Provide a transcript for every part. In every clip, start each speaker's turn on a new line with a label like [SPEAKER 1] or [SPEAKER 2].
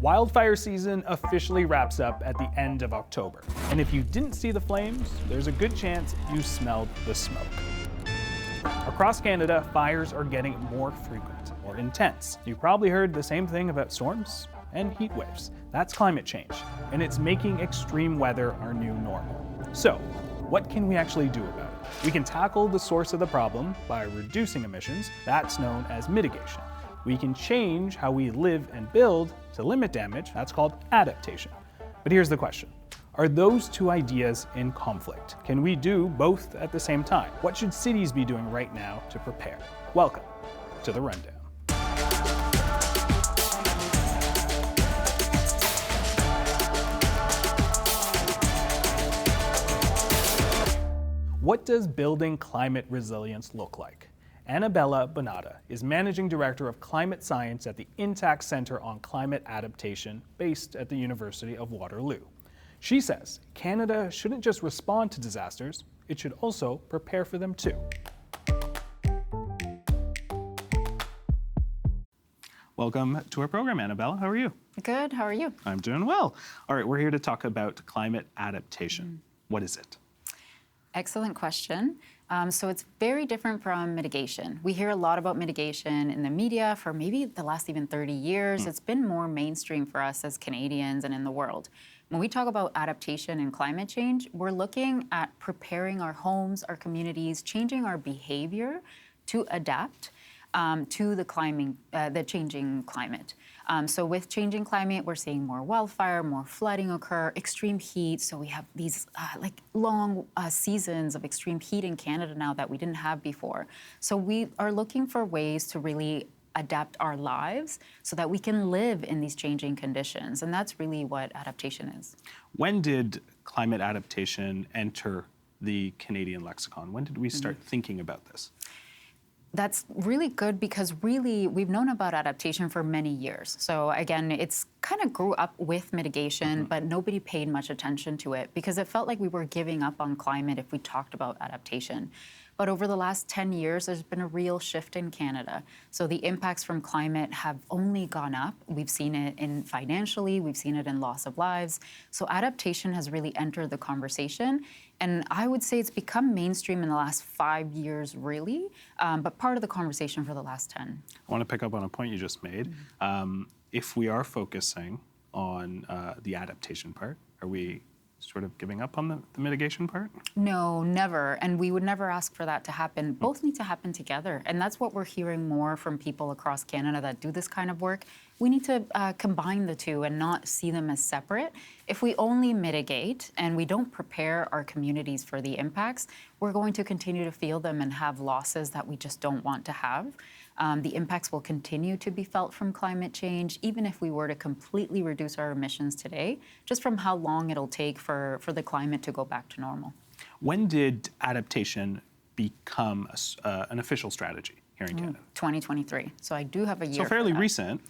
[SPEAKER 1] Wildfire season officially wraps up at the end of October. And if you didn't see the flames, there's a good chance you smelled the smoke. Across Canada, fires are getting more frequent, more intense. You've probably heard the same thing about storms and heat waves. That's climate change, and it's making extreme weather our new normal. So, what can we actually do about it? We can tackle the source of the problem by reducing emissions. That's known as mitigation. We can change how we live and build to limit damage. That's called adaptation. But here's the question. Are those two ideas in conflict? Can we do both at the same time? What should cities be doing right now to prepare? Welcome to The Rundown. What does building climate resilience look like? Annabella Bonata is Managing Director of Climate Science at the Intact Centre on Climate Adaptation, based at the University of Waterloo. She says Canada shouldn't just respond to disasters, it should also prepare for them too. Welcome to our program, Annabella. How are you?
[SPEAKER 2] Good, how are you?
[SPEAKER 1] I'm doing well. All right, we're here to talk about climate adaptation. What is it?
[SPEAKER 2] Excellent question. So it's very different from mitigation. We hear a lot about mitigation in the media for maybe the last even 30 years. It's been more mainstream for us as Canadians and in the world. When we talk about adaptation and climate change, we're looking at preparing our homes, our communities, changing our behavior to adapt to the changing climate. So with changing climate, we're seeing more wildfire, more flooding occur, extreme heat. So we have these long seasons of extreme heat in Canada now that we didn't have before. So we are looking for ways to really adapt our lives so that we can live in these changing conditions. And that's really what adaptation is.
[SPEAKER 1] When did climate adaptation enter the Canadian lexicon? When did we start thinking about this?
[SPEAKER 2] That's really good because really we've known about adaptation for many years. So again, it's kind of grew up with mitigation, but nobody paid much attention to it because it felt like we were giving up on climate if we talked about adaptation. But over the last 10 years, there's been a real shift in Canada. So the impacts from climate have only gone up. We've seen it in financially, we've seen it in loss of lives. So adaptation has really entered the conversation. And I would say it's become mainstream in the last 5 years, really, but part of the conversation for the last 10.
[SPEAKER 1] I want to pick up on a point you just made. If we are focusing on the adaptation part, are we sort of giving up on the mitigation part?
[SPEAKER 2] No, never. And we would never ask for that to happen. Both need to happen together. And that's what we're hearing more from people across Canada that do this kind of work. We need to combine the two and not see them as separate. If we only mitigate and we don't prepare our communities for the impacts, we're going to continue to feel them and have losses that we just don't want to have. The impacts will continue to be felt from climate change, even if we were to completely reduce our emissions today, just from how long it'll take for the climate to go back to normal.
[SPEAKER 1] When did adaptation become an official strategy here in Canada?
[SPEAKER 2] 2023. So I do have a year.
[SPEAKER 1] So fairly
[SPEAKER 2] for that.
[SPEAKER 1] recent.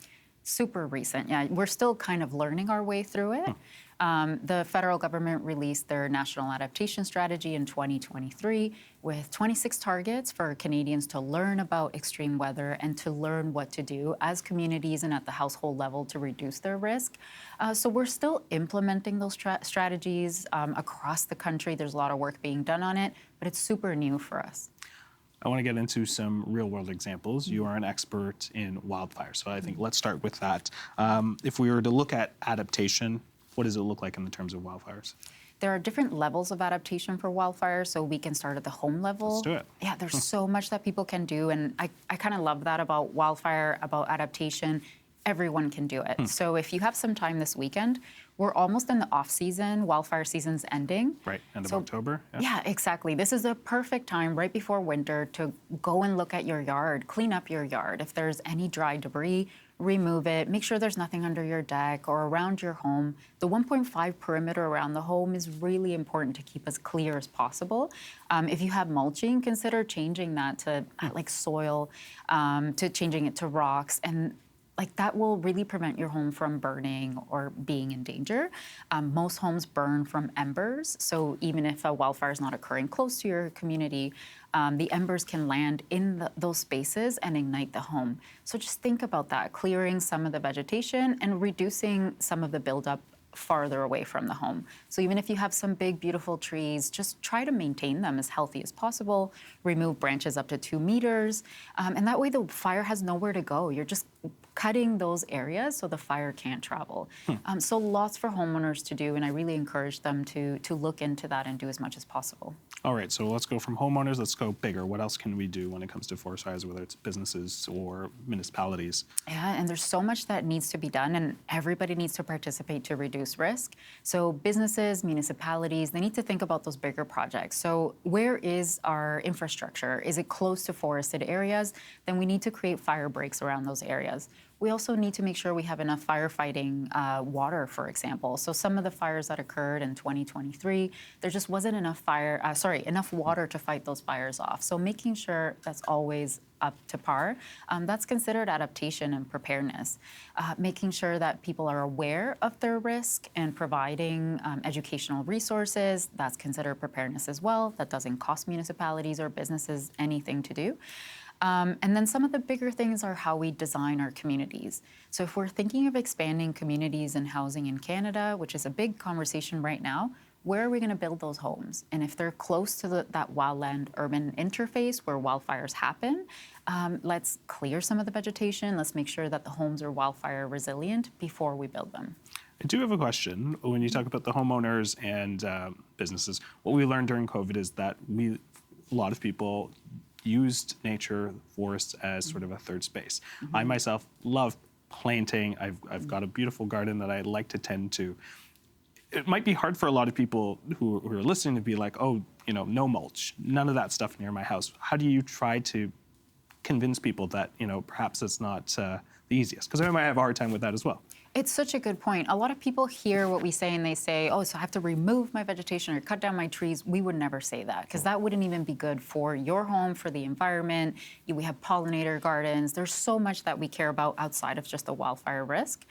[SPEAKER 2] Super recent, yeah. We're still kind of learning our way through it. The federal government released their National Adaptation Strategy in 2023 with 26 targets for Canadians to learn about extreme weather and to learn what to do as communities and at the household level to reduce their risk. So we're still implementing those strategies across the country. There's a lot of work being done on it, but it's super new for us.
[SPEAKER 1] I want to get into some real-world examples. You are an expert in wildfire, so I think let's start with that. If we were to look at adaptation, what does it look like in the terms of wildfires?
[SPEAKER 2] There are different levels of adaptation for wildfires, so we can start at the home level.
[SPEAKER 1] Let's do it.
[SPEAKER 2] Yeah, there's so much that people can do, and I kind of love that about wildfire, about adaptation. Everyone can do it. So if you have some time this weekend, we're almost in the off season. Wildfire season's ending.
[SPEAKER 1] Right, end of October.
[SPEAKER 2] Yeah, exactly. This is the perfect time right before winter to go and look at your yard, clean up your yard. If there's any dry debris, remove it. Make sure there's nothing under your deck or around your home. The 1.5 perimeter around the home is really important to keep as clear as possible. If you have mulching, consider changing that to like soil, to changing it to rocks. And like that will really prevent your home from burning or being in danger. Most homes burn from embers, so even if a wildfire is not occurring close to your community, the embers can land in those spaces and ignite the home. So just think about that, clearing some of the vegetation and reducing some of the buildup farther away from the home. So even if you have some big, beautiful trees, just try to maintain them as healthy as possible. Remove branches up to 2 meters. And that way the fire has nowhere to go. You're just cutting those areas so the fire can't travel. So lots for homeowners to do, and I really encourage them to look into that and do as much as possible.
[SPEAKER 1] All right, so let's go from homeowners, let's go bigger. What else can we do when it comes to forest fires, whether it's businesses or municipalities?
[SPEAKER 2] Yeah, and there's so much that needs to be done, and everybody needs to participate to reduce risk. So businesses, municipalities, they need to think about those bigger projects. So where is our infrastructure? Is it close to forested areas? Then we need to create fire breaks around those areas. We also need to make sure we have enough firefighting water, for example. So some of the fires that occurred in 2023, there just wasn't enough enough water to fight those fires off. So making sure that's always up to par, that's considered adaptation and preparedness. Making sure that people are aware of their risk and providing educational resources, that's considered preparedness as well. That doesn't cost municipalities or businesses anything to do. And then some of the bigger things are how we design our communities. So if we're thinking of expanding communities and housing in Canada, which is a big conversation right now, where are we going to build those homes? And if they're close to that wildland-urban interface where wildfires happen, let's clear some of the vegetation. Let's make sure that the homes are wildfire resilient before we build them.
[SPEAKER 1] I do have a question. When you talk about the homeowners and businesses, what we learned during COVID is that a lot of people used nature, forests as sort of a third space. I myself love planting. I've got a beautiful garden that I like to tend to. It might be hard for a lot of people who are listening to be like, oh, no mulch, none of that stuff near my house. How do you try to convince people that, perhaps it's not the easiest? Because I might have a hard time with that as well.
[SPEAKER 2] It's such a good point. A lot of people hear what we say and they say, oh, so I have to remove my vegetation or cut down my trees. We would never say that because that wouldn't even be good for your home, for the environment. We have pollinator gardens. There's so much that we care about outside of just the wildfire risk.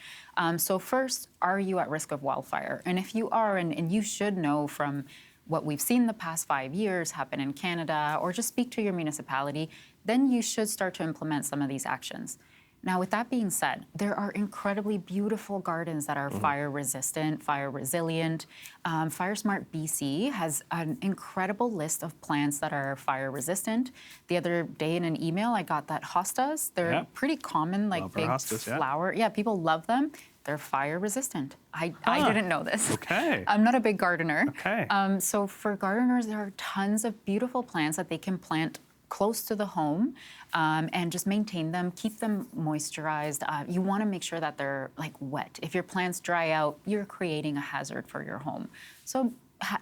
[SPEAKER 2] So first, are you at risk of wildfire? And if you are, and you should know from what we've seen the past 5 years happen in Canada, or just speak to your municipality, then you should start to implement some of these actions. Now, with that being said, there are incredibly beautiful gardens that are fire resistant, fire resilient. FireSmart BC has an incredible list of plants that are fire resistant. The other day in an email, I got that hostas. They're pretty common, like big hostas, flower. Yeah, people love them. They're fire resistant. I didn't know this.
[SPEAKER 1] Okay.
[SPEAKER 2] I'm not a big gardener.
[SPEAKER 1] Okay.
[SPEAKER 2] So for gardeners, there are tons of beautiful plants that they can plant close to the home and just maintain them, keep them moisturized. You want to make sure that they're like wet. If your plants dry out, you're creating a hazard for your home. So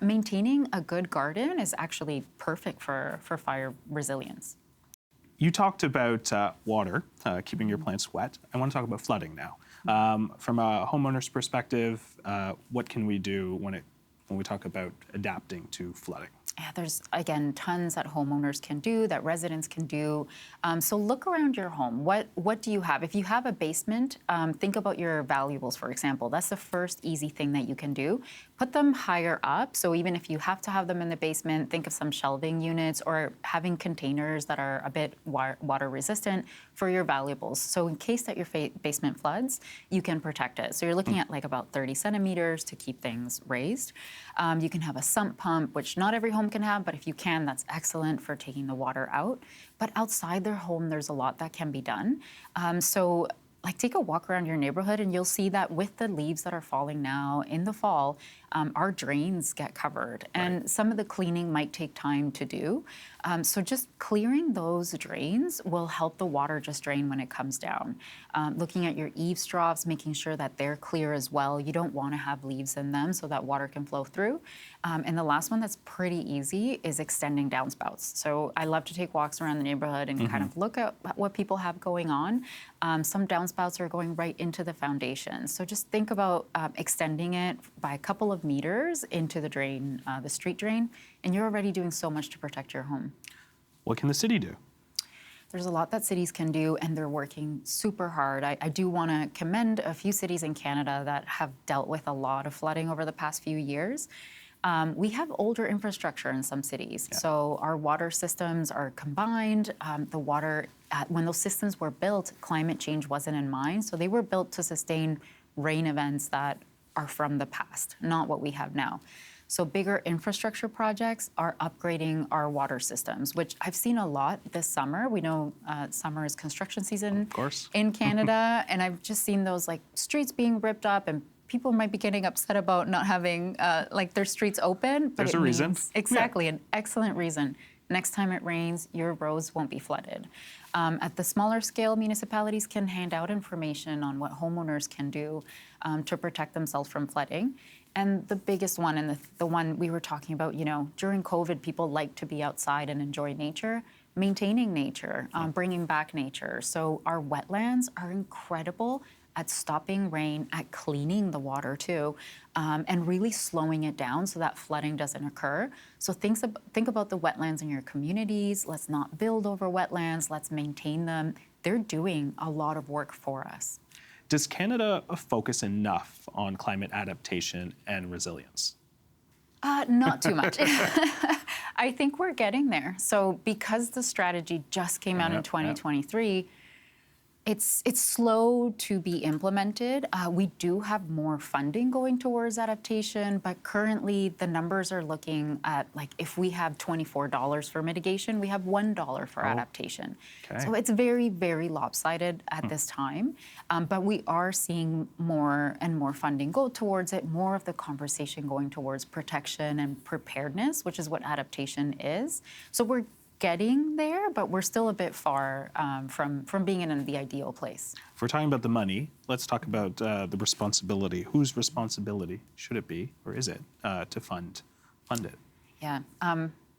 [SPEAKER 2] maintaining a good garden is actually perfect for fire resilience.
[SPEAKER 1] You talked about water, keeping your plants wet. I want to talk about flooding now. From a homeowner's perspective, what can we do when we talk about adapting to flooding?
[SPEAKER 2] Yeah, there's, again, tons that homeowners can do, that residents can do. So look around your home. What do you have? If you have a basement, think about your valuables, for example. That's the first easy thing that you can do. Put them higher up. So even if you have to have them in the basement, think of some shelving units or having containers that are a bit water resistant for your valuables. So in case that your basement floods, you can protect it. So you're looking at like about 30 centimeters to keep things raised. You can have a sump pump, which not every home can have, but if you can, that's excellent for taking the water out. But outside their home, there's a lot that can be done. So like take a walk around your neighborhood and you'll see that with the leaves that are falling now in the fall, our drains get covered. And some of the cleaning might take time to do. So just clearing those drains will help the water just drain when it comes down. Looking at your eaves troughs, making sure that they're clear as well. You don't want to have leaves in them so that water can flow through. And the last one that's pretty easy is extending downspouts. So I love to take walks around the neighborhood and kind of look at what people have going on. Some downspouts are going right into the foundation. So just think about extending it by a couple of meters into the drain, the street drain, and you're already doing so much to protect your home.
[SPEAKER 1] What can the city do?
[SPEAKER 2] there's a lot that cities can do, and they're working super hard. I do want to commend a few cities in Canada that have dealt with a lot of flooding over the past few years. We have older infrastructure in some cities, so our water systems are combined. The water, when those systems were built, climate change wasn't in mind, so they were built to sustain rain events that are from the past, not what we have now. So bigger infrastructure projects are upgrading our water systems, which I've seen a lot this summer. We know summer is construction season
[SPEAKER 1] of course.
[SPEAKER 2] in Canada, and I've just seen those like streets being ripped up, and people might be getting upset about not having like their streets open. But
[SPEAKER 1] there's a reason.
[SPEAKER 2] Exactly, an excellent reason. Next time it rains, your roads won't be flooded. At the smaller scale, municipalities can hand out information on what homeowners can do to protect themselves from flooding. And the biggest one, and the one we were talking about, you know, during COVID, people like to be outside and enjoy nature, maintaining nature, bringing back nature. So our wetlands are incredible at stopping rain, at cleaning the water too, and really slowing it down so that flooding doesn't occur. So think about the wetlands in your communities. Let's not build over wetlands. Let's maintain them. They're doing a lot of work for us.
[SPEAKER 1] Does Canada focus enough on climate adaptation and resilience?
[SPEAKER 2] Not too much. I think we're getting there. So because the strategy just came out in 2023, it's slow to be implemented. We do have more funding going towards adaptation, but currently the numbers are looking at, like, if we have $24 for mitigation, we have $1 for adaptation.
[SPEAKER 1] Okay.
[SPEAKER 2] So it's very, very lopsided at this time, but we are seeing more and more funding go towards it, more of the conversation going towards protection and preparedness, which is what adaptation is. So we're getting there, but we're still a bit far from being in the ideal place.
[SPEAKER 1] If we're talking about the money, let's talk about the responsibility. Whose responsibility should it be, or is it, to fund it?
[SPEAKER 2] Yeah,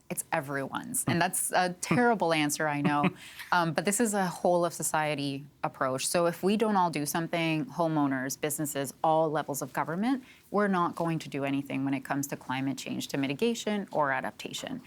[SPEAKER 2] it's everyone's, and that's a terrible answer, I know, but this is a whole of society approach. So if we don't all do something, homeowners, businesses, all levels of government, we're not going to do anything when it comes to climate change, to mitigation or adaptation.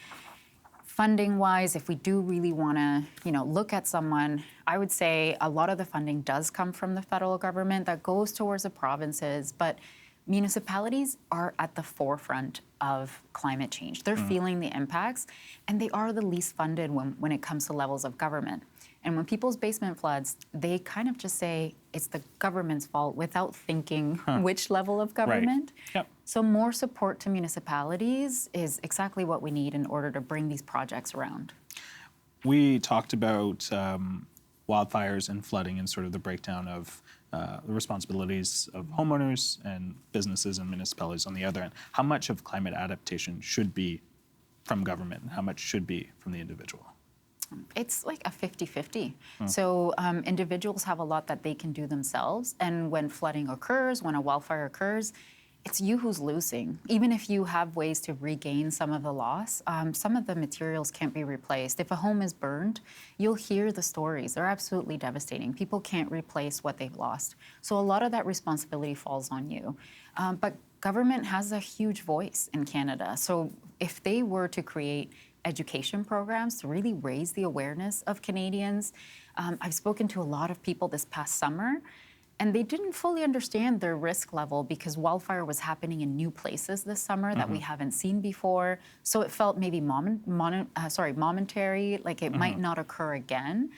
[SPEAKER 2] Funding-wise, if we do really want to, look at someone, I would say a lot of the funding does come from the federal government that goes towards the provinces, but municipalities are at the forefront of climate change. They're feeling the impacts, and they are the least funded when it comes to levels of government. And when people's basement floods, they kind of just say it's the government's fault without thinking which level of government.
[SPEAKER 1] Right. Yep.
[SPEAKER 2] So more support to municipalities is exactly what we need in order to bring these projects around.
[SPEAKER 1] We talked about wildfires and flooding and sort of the breakdown of the responsibilities of homeowners and businesses and municipalities on the other end. How much of climate adaptation should be from government and how much should be from the individual?
[SPEAKER 2] It's like a 50-50. So individuals have a lot that they can do themselves. And when flooding occurs, when a wildfire occurs, it's you who's losing. Even if you have ways to regain some of the loss, some of the materials can't be replaced. If a home is burned, you'll hear the stories. They're absolutely devastating. People can't replace what they've lost. So a lot of that responsibility falls on you. But government has a huge voice in Canada. So if they were to create education programs to really raise the awareness of Canadians. I've spoken to a lot of people this past summer, and they didn't fully understand their risk level because wildfire was happening in new places this summer that we haven't seen before. So it felt maybe momentary, like it might not occur again.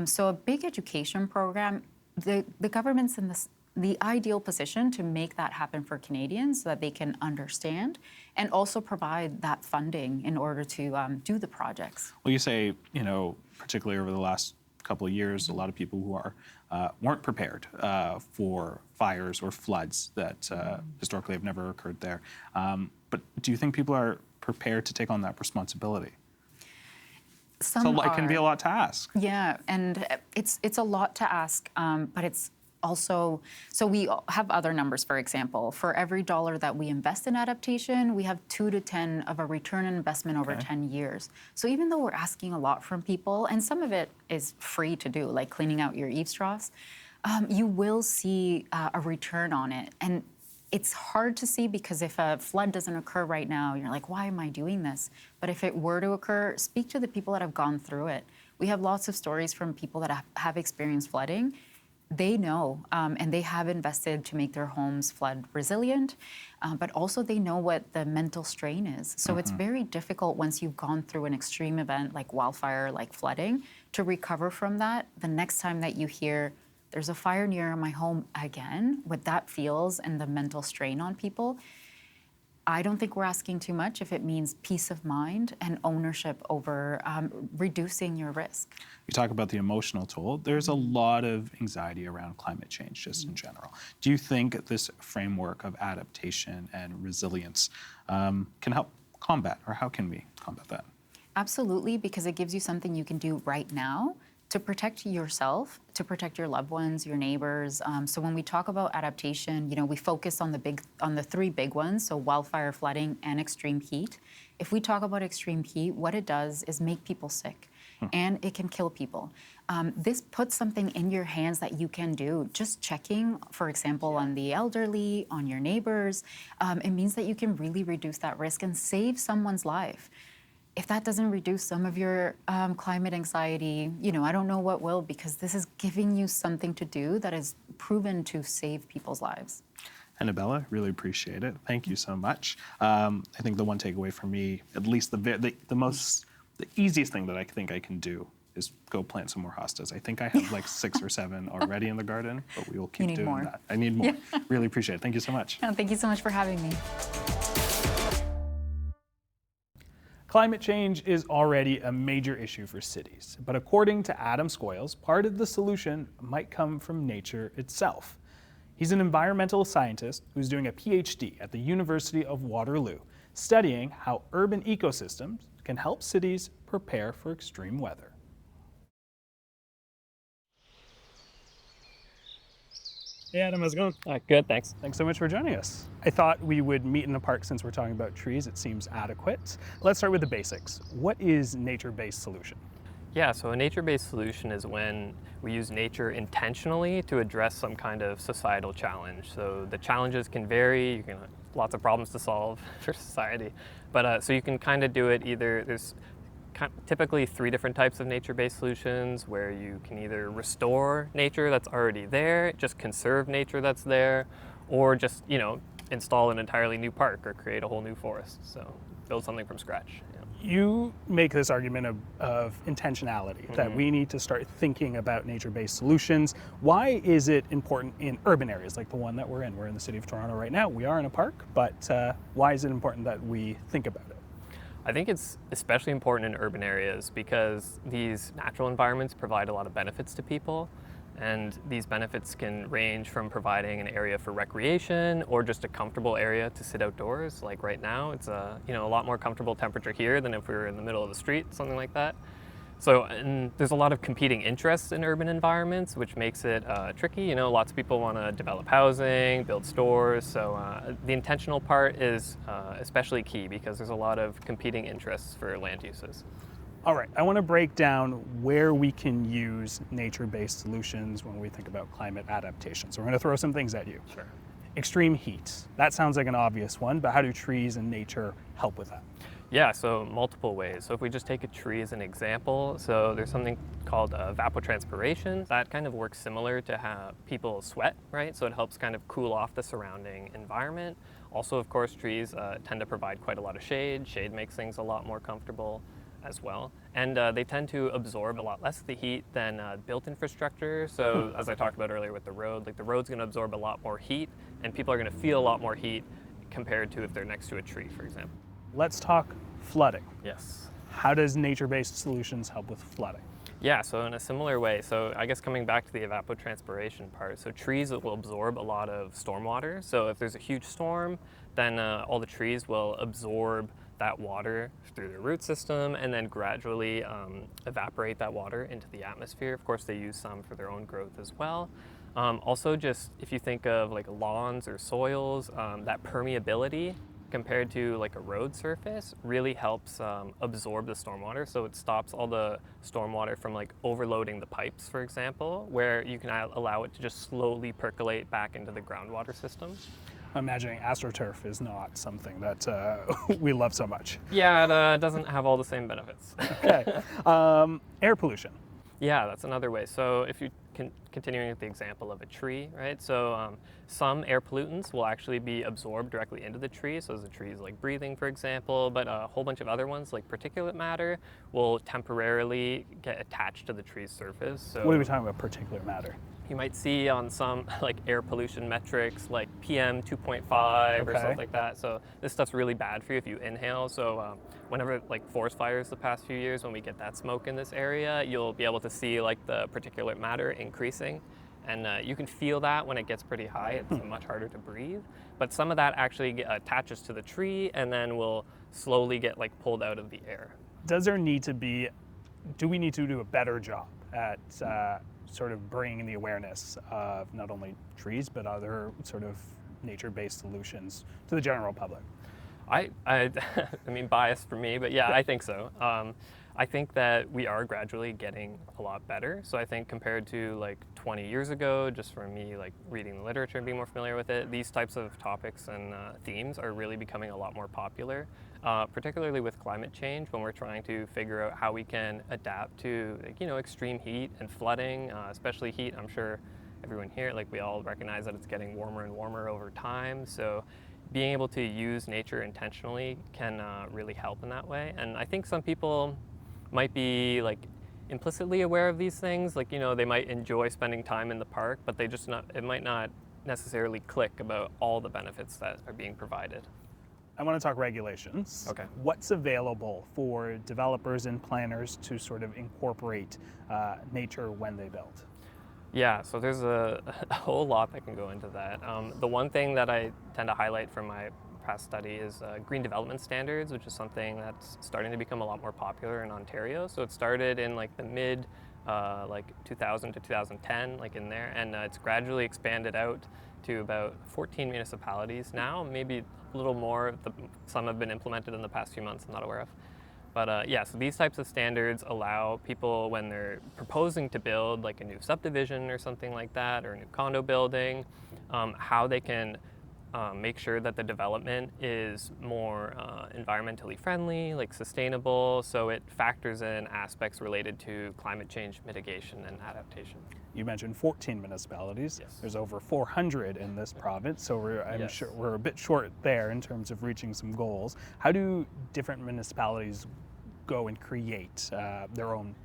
[SPEAKER 2] So a big education program, the government's in the ideal position to make that happen for Canadians so that they can understand and also provide that funding in order to do the projects.
[SPEAKER 1] Well, you say, particularly over the last couple of years, a lot of people who weren't prepared for fires or floods that historically have never occurred there. But do you think people are prepared to take on that responsibility? It can be a lot to ask.
[SPEAKER 2] Yeah, and it's a lot to ask, but it's also, so we have other numbers, for example. For every dollar that we invest in adaptation, we have 2 to 10 of a return on investment over 10 years. So even though we're asking a lot from people, and some of it is free to do, like cleaning out your eaves troughs, you will see a return on it. And it's hard to see because if a flood doesn't occur right now, you're like, why am I doing this? But if it were to occur, speak to the people that have gone through it. We have lots of stories from people that have experienced flooding. They know, and they have invested to make their homes flood resilient, but also they know what the mental strain is. So it's very difficult once you've gone through an extreme event like wildfire, like flooding, to recover from that. The next time that you hear, there's a fire near my home again, what that feels and the mental strain on people, I don't think we're asking too much if it means peace of mind and ownership over reducing your risk.
[SPEAKER 1] You talk about the emotional toll. There's a lot of anxiety around climate change just in general. Do you think this framework of adaptation and resilience can help combat, or how can we combat that?
[SPEAKER 2] Absolutely, because it gives you something you can do right now to protect yourself, to protect your loved ones, your neighbors. So when we talk about adaptation, we focus on the three big ones, so wildfire, flooding, and extreme heat. If we talk about extreme heat, what it does is make people sick, and it can kill people. This puts something in your hands that you can do. Just checking, for example, on the elderly, on your neighbors, it means that you can really reduce that risk and save someone's life. If that doesn't reduce some of your climate anxiety, I don't know what will, because this is giving you something to do that is proven to save people's lives.
[SPEAKER 1] Annabella, really appreciate it. Thank you so much. I think the one takeaway for me, at least the easiest thing that I think I can do is go plant some more hostas. I think I have like 6 or 7 already in the garden, but we will keep doing
[SPEAKER 2] more.
[SPEAKER 1] that. I need more.
[SPEAKER 2] Yeah.
[SPEAKER 1] Really appreciate it. Thank you so much.
[SPEAKER 2] Oh, thank you so much for having me.
[SPEAKER 1] Climate change is already a major issue for cities, but according to Adam Scoyles, part of the solution might come from nature itself. He's an environmental scientist who's doing a PhD at the University of Waterloo, studying how urban ecosystems can help cities prepare for extreme weather. Hey Adam, how's it going?
[SPEAKER 3] Good, thanks.
[SPEAKER 1] Thanks so much for joining us. I thought we would meet in a park since we're talking about trees. It seems adequate. Let's start with the basics. What is nature-based solution?
[SPEAKER 3] Yeah, so a nature-based solution is when we use nature intentionally to address some kind of societal challenge. So the challenges can vary. You can have lots of problems to solve for society. But so you can kind of do it either, there's typically 3 different types of nature-based solutions where you can either restore nature that's already there, just conserve nature that's there, or just, install an entirely new park or create a whole new forest. So build something from scratch.
[SPEAKER 1] You make this argument of intentionality, that we need to start thinking about nature-based solutions. Why is it important in urban areas like the one that we're in? We're in the city of Toronto right now. We are in a park, but why is it important that we think about it?
[SPEAKER 3] I think it's especially important in urban areas because these natural environments provide a lot of benefits to people. And these benefits can range from providing an area for recreation or just a comfortable area to sit outdoors. Like right now, it's a lot more comfortable temperature here than if we were in the middle of the street, something like that. So, and there's a lot of competing interests in urban environments, which makes it tricky. Lots of people want to develop housing, build stores. So the intentional part is especially key because there's a lot of competing interests for land uses.
[SPEAKER 1] All right, I want to break down where we can use nature-based solutions when we think about climate adaptation. So we're going to throw some things at you.
[SPEAKER 3] Sure.
[SPEAKER 1] Extreme heat. That sounds like an obvious one, but how do trees and nature help with that?
[SPEAKER 3] Yeah, so multiple ways. So if we just take a tree as an example, so there's something called evapotranspiration. That kind of works similar to how people sweat, right? So it helps kind of cool off the surrounding environment. Also, of course, trees tend to provide quite a lot of shade. Shade makes things a lot more comfortable as well. And they tend to absorb a lot less of the heat than built infrastructure. So as I talked about earlier with the road, like the road's gonna absorb a lot more heat and people are gonna feel a lot more heat compared to if they're next to a tree, for example.
[SPEAKER 1] Let's talk flooding.
[SPEAKER 3] Yes.
[SPEAKER 1] How does nature-based solutions help with flooding?
[SPEAKER 3] Yeah, so in a similar way, so I guess coming back to the evapotranspiration part, so trees will absorb a lot of stormwater. So if there's a huge storm, then all the trees will absorb that water through their root system and then gradually evaporate that water into the atmosphere. Of course, they use some for their own growth as well. Also, just if you think of like lawns or soils, that permeability compared to like a road surface really helps absorb the stormwater. So it stops all the stormwater from like overloading the pipes, for example, where you can allow it to just slowly percolate back into the groundwater system.
[SPEAKER 1] I'm imagining AstroTurf is not something that we love so much.
[SPEAKER 3] Yeah, it doesn't have all the same benefits.
[SPEAKER 1] Okay. Air pollution.
[SPEAKER 3] Yeah, that's another way. So if you continuing with the example of a tree, right? So some air pollutants will actually be absorbed directly into the tree. So the tree is like breathing, for example, but a whole bunch of other ones like particulate matter will temporarily get attached to the tree's surface. So
[SPEAKER 1] What are we talking about, particulate matter?
[SPEAKER 3] you might see on some like air pollution metrics like PM 2.5 or
[SPEAKER 1] Okay.
[SPEAKER 3] something like that. So this stuff's really bad for you if you inhale. So whenever like forest fires the past few years, when we get that smoke in this area, you'll be able to see like the particulate matter increasing. And you can feel that when it gets pretty high. It's much harder to breathe. But some of that actually attaches to the tree and then will slowly get like pulled out of the air.
[SPEAKER 1] Do we need to do a better job at sort of bringing the awareness of not only trees, but other sort of nature-based solutions to the general public?
[SPEAKER 3] I mean, biased for me, but yeah, I think so. I think that we are gradually getting a lot better. So I think compared to like 20 years ago, just from me like reading the literature and being more familiar with it, these types of topics and themes are really becoming a lot more popular, particularly with climate change when we're trying to figure out how we can adapt to extreme heat and flooding, especially heat. I'm sure everyone here, like we all recognize that it's getting warmer and warmer over time. So being able to use nature intentionally can really help in that way. And I think some people might be like implicitly aware of these things, like they might enjoy spending time in the park, but it might not necessarily click about all the benefits that are being provided.
[SPEAKER 1] I want to talk regulations.
[SPEAKER 3] Okay.
[SPEAKER 1] What's available for developers and planners to sort of incorporate nature when they build?
[SPEAKER 3] Yeah, so there's a whole lot that can go into that. The one thing that I tend to highlight from my past study is green development standards, which is something that's starting to become a lot more popular in Ontario. So it started in like the mid 2000 to 2010, like in there, and it's gradually expanded out to about 14 municipalities now, maybe a little more. Some have been implemented in the past few months I'm not aware of. But yeah, so these types of standards allow people when they're proposing to build like a new subdivision or something like that, or a new condo building, how they can make sure that the development is more environmentally friendly, like sustainable, so it factors in aspects related to climate change mitigation and adaptation.
[SPEAKER 1] You mentioned 14 municipalities.
[SPEAKER 3] Yes.
[SPEAKER 1] There's over 400 in this province, so I'm
[SPEAKER 3] Yes.
[SPEAKER 1] sure we're a bit short there in terms of reaching some goals. How do different municipalities go and create their own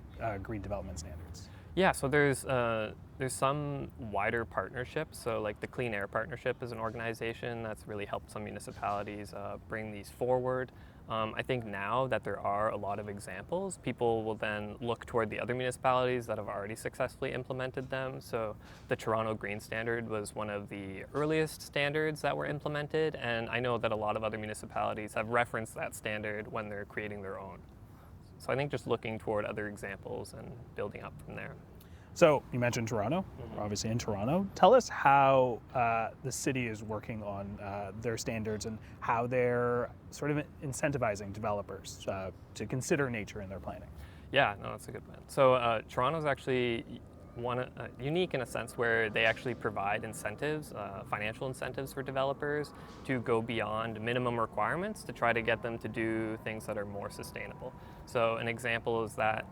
[SPEAKER 1] green development standards?
[SPEAKER 3] Yeah, so there's some wider partnerships. So like the Clean Air Partnership is an organization that's really helped some municipalities bring these forward. I think now that there are a lot of examples, people will then look toward the other municipalities that have already successfully implemented them. So the Toronto Green Standard was one of the earliest standards that were implemented, and I know that a lot of other municipalities have referenced that standard when they're creating their own. So I think just looking toward other examples and building up from there.
[SPEAKER 1] So you mentioned Toronto. We're obviously in Toronto. Tell us how the city is working on their standards and how they're sort of incentivizing developers to consider nature in their planning.
[SPEAKER 3] Yeah, no, that's a good one. So Toronto's actually unique in a sense where they actually provide incentives, financial incentives for developers to go beyond minimum requirements to try to get them to do things that are more sustainable. So an example is that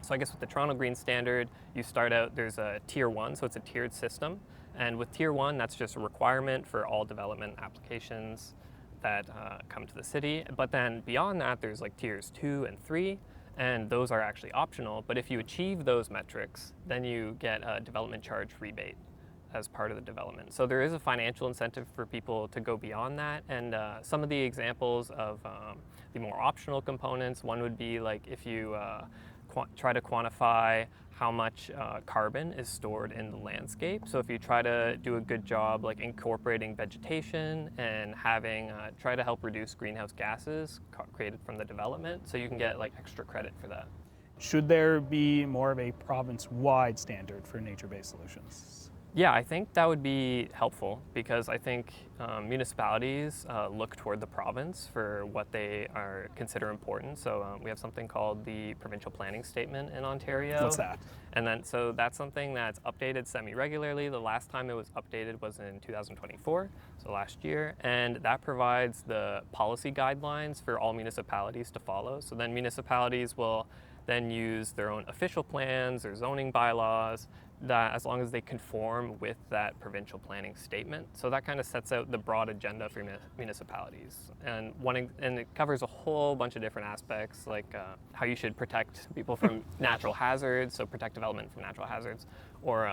[SPEAKER 3] so I guess with the Toronto Green Standard, you start out, there's a tier 1, so it's a tiered system. And with tier 1, that's just a requirement for all development applications that come to the city. But then beyond that, there's like tiers 2 and 3, and those are actually optional. But if you achieve those metrics, then you get a development charge rebate as part of the development. So there is a financial incentive for people to go beyond that. And some of the examples of the more optional components, one would be like if you try to quantify how much carbon is stored in the landscape. So if you try to do a good job like incorporating vegetation and having try to help reduce greenhouse gases created from the development, so you can get like extra credit for that.
[SPEAKER 1] Should there be more of a province-wide standard for nature-based solutions?
[SPEAKER 3] Yeah, I think that would be helpful because I think municipalities look toward the province for what they consider important. So we have something called the Provincial Planning Statement in Ontario.
[SPEAKER 1] What's that?
[SPEAKER 3] And then, so that's something that's updated semi-regularly. The last time it was updated was in 2024, so last year. And that provides the policy guidelines for all municipalities to follow. So then municipalities will then use their own official plans or zoning bylaws, that as long as they conform with that provincial planning statement. So that kind of sets out the broad agenda for municipalities. And it covers a whole bunch of different aspects, like how you should protect people from natural hazards, so protect development from natural hazards, or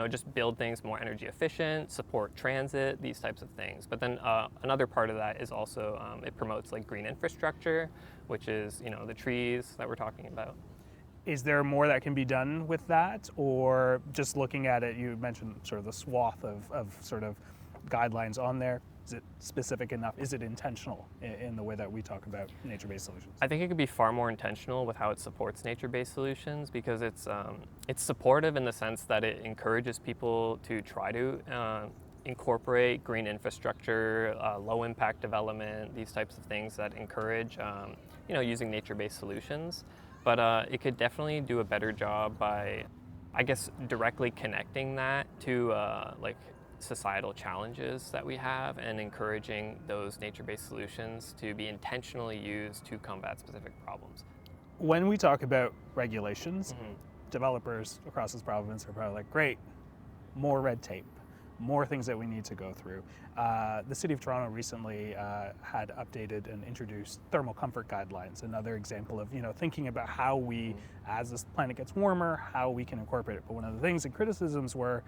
[SPEAKER 3] just build things more energy efficient, support transit, these types of things. But then another part of that is also it promotes like green infrastructure, which is the trees that we're talking about.
[SPEAKER 1] Is there more that can be done with that, or just looking at it, you mentioned sort of the swath of sort of guidelines on there. Is it specific enough? Is it intentional in the way that we talk about nature-based solutions?
[SPEAKER 3] I think it could be far more intentional with how it supports nature-based solutions because it's supportive in the sense that it encourages people to try to incorporate green infrastructure, low-impact development, these types of things that encourage using nature-based solutions. But it could definitely do a better job by, I guess, directly connecting that to like societal challenges that we have and encouraging those nature-based solutions to be intentionally used to combat specific problems.
[SPEAKER 1] When we talk about regulations, developers across this province are probably like, great, more red tape, more things that we need to go through. The City of Toronto recently had updated and introduced thermal comfort guidelines, another example of thinking about how we, as this planet gets warmer, how we can incorporate it. But one of the things and criticisms were,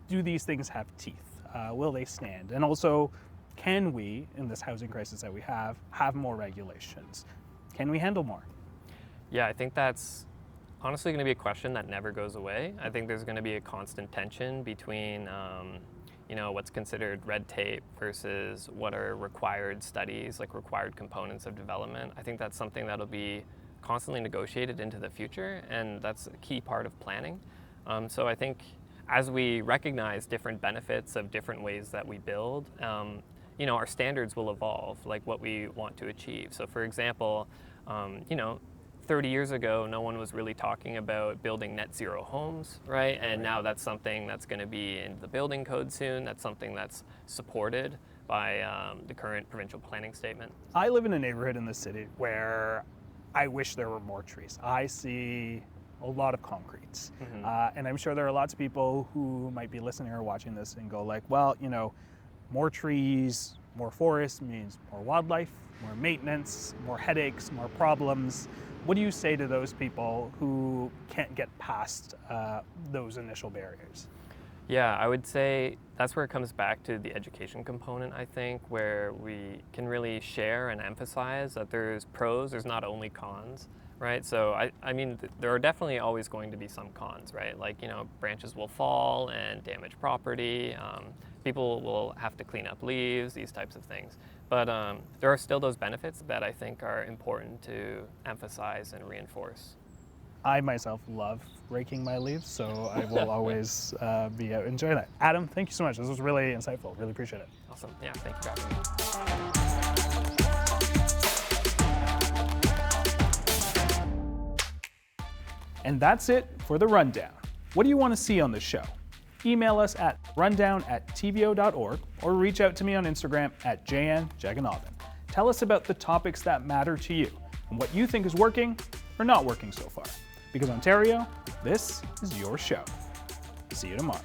[SPEAKER 1] do these things have teeth? Will they stand? And also, can we, in this housing crisis that we have more regulations? Can we handle more?
[SPEAKER 3] Yeah, I think that's honestly going to be a question that never goes away. I think there's going to be a constant tension between what's considered red tape versus what are required studies, like required components of development. I think that's something that'll be constantly negotiated into the future, and that's a key part of planning. So I think as we recognize different benefits of different ways that we build, our standards will evolve, like what we want to achieve. So for example, 30 years ago, no one was really talking about building net zero homes, right? And now that's something that's going to be in the building code soon. That's something that's supported by the current provincial planning statement.
[SPEAKER 1] I live in a neighborhood in the city where I wish there were more trees. I see a lot of concrete. And I'm sure there are lots of people who might be listening or watching this and go like, well, more trees, more forests means more wildlife, more maintenance, more headaches, more problems. What do you say to those people who can't get past those initial barriers?
[SPEAKER 3] Yeah, I would say that's where it comes back to the education component, I think, where we can really share and emphasize that there's pros, there's not only cons, right? So, I mean, there are definitely always going to be some cons, right? Like, branches will fall and damage property. People will have to clean up leaves, these types of things. But there are still those benefits that I think are important to emphasize and reinforce.
[SPEAKER 1] I myself love raking my leaves, so I will always be out enjoying that. Adam, thank you so much. This was really insightful. Really appreciate it.
[SPEAKER 3] Awesome. Yeah, thank you for having me.
[SPEAKER 1] And that's it for the rundown. What do you want to see on the show? Email us at rundown@tvo.org or reach out to me on Instagram at Jeyan Jeganathan. Tell us about the topics that matter to you and what you think is working or not working so far. Because Ontario, this is your show. See you tomorrow.